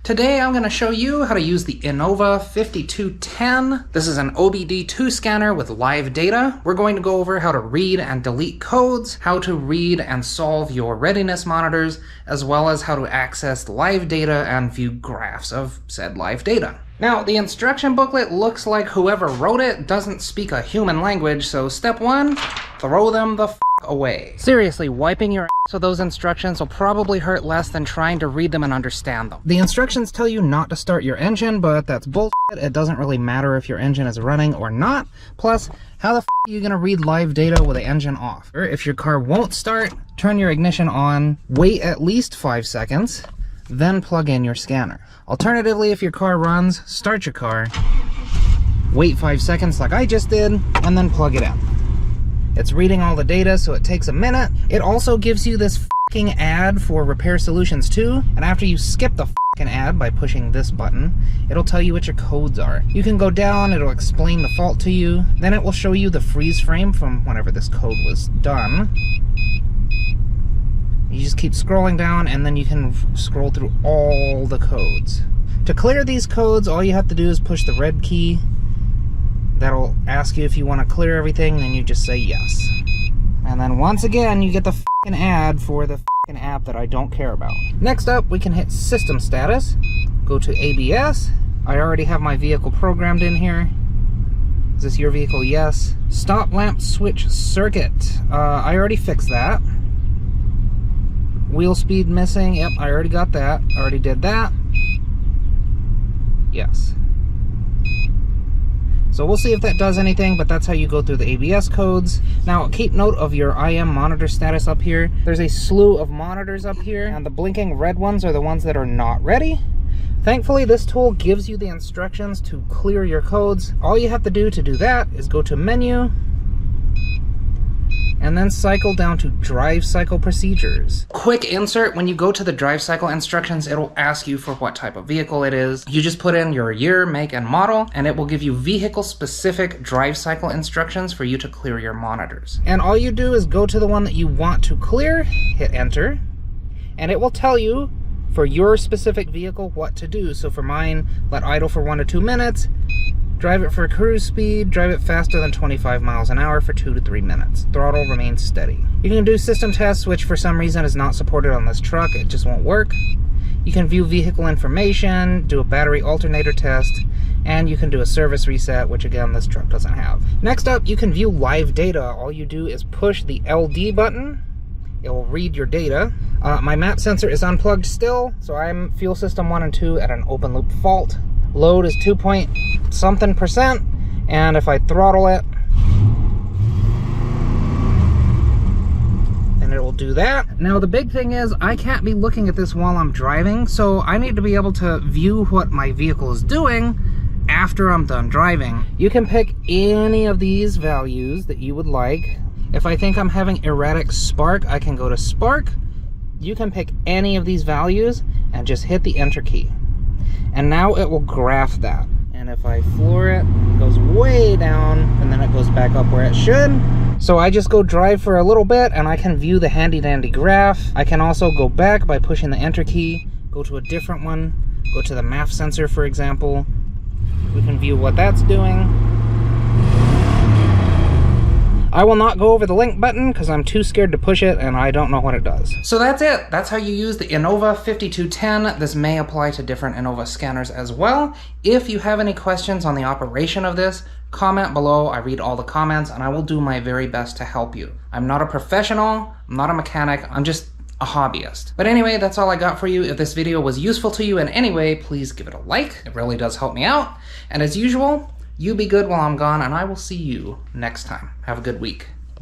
Today I'm going to show you how to use the Innova 5210. This is an OBD2 scanner with live data. We're going to go over how to read and delete codes, how to read and solve your readiness monitors, as well as how to access live data and view graphs of said live data. Now, the instruction booklet looks like whoever wrote it doesn't speak a human language, so step one, throw them the f*** away. Seriously, wiping your ass with those instructions will probably hurt less than trying to read them and understand them. The instructions tell you not to start your engine, but that's bullshit. It doesn't really matter if your engine is running or not. Plus, how the f*** are you gonna read live data with the engine off? Or if your car won't start, turn your ignition on, wait at least 5 seconds, then plug in your scanner. Alternatively, if your car runs, start your car, wait 5 seconds like I just did, and then plug it in. It's reading all the data, so it takes a minute. It also gives you this f***ing ad for Repair Solutions 2, and after you skip the f***ing ad by pushing this button, it'll tell you what your codes are. You can go down, it'll explain the fault to you, then it will show you the freeze frame from whenever this code was done. You just keep scrolling down, and then you can scroll through all the codes. To clear these codes, all you have to do is push the red key. That'll ask you if you want to clear everything, then you just say yes. And then once again, you get the f***ing ad for the f***ing app that I don't care about. Next up, we can hit System Status, go to ABS. I already have my vehicle programmed in here. Is this your vehicle? Yes. Stop lamp switch circuit. I already fixed that. Wheel speed missing. Yep, I already got that. I already did that. Yes. So we'll see if that does anything, but that's how you go through the ABS codes. Now, keep note of your IM monitor status up here. There's a slew of monitors up here, and the blinking red ones are the ones that are not ready. Thankfully, this tool gives you the instructions to clear your codes. All you have to do that is go to Menu, and then cycle down to Drive Cycle Procedures. Quick insert, when you go to the drive cycle instructions, it'll ask you for what type of vehicle it is. You just put in your year, make, and model, and it will give you vehicle-specific drive cycle instructions for you to clear your monitors. And all you do is go to the one that you want to clear, hit enter, and it will tell you for your specific vehicle what to do. So for mine, let idle for 1 to 2 minutes, drive it for cruise speed, drive it faster than 25 miles an hour for 2 to 3 minutes. Throttle remains steady. You can do system tests, which for some reason is not supported on this truck. It just won't work. You can view vehicle information, do a battery alternator test, and you can do a service reset, which again, this truck doesn't have. Next up, you can view live data. All you do is push the LD button. It will read your data. My map sensor is unplugged still, so I'm fuel system 1 and 2 at an open loop fault. Load is 2-point-something%, and if I throttle it, then it will do that. Now the big thing is, I can't be looking at this while I'm driving, so I need to be able to view what my vehicle is doing after I'm done driving. You can pick any of these values that you would like. If I think I'm having erratic spark, I can go to spark. You can pick any of these values and just hit the enter key. And now it will graph that. And if I floor it, it goes way down, and then it goes back up where it should. So I just go drive for a little bit, and I can view the handy dandy graph. I can also go back by pushing the enter key, go to a different one, go to the MAF sensor, for example. We can view what that's doing. I will not go over the link button because I'm too scared to push it and I don't know what it does. So that's it. That's how you use the Innova 5210. This may apply to different Innova scanners as well. If you have any questions on the operation of this, comment below. I read all the comments and I will do my very best to help you. I'm not a professional, I'm not a mechanic, I'm just a hobbyist. But anyway, that's all I got for you. If this video was useful to you in any way, please give it a like. It really does help me out. And as usual, you be good while I'm gone, and I will see you next time. Have a good week.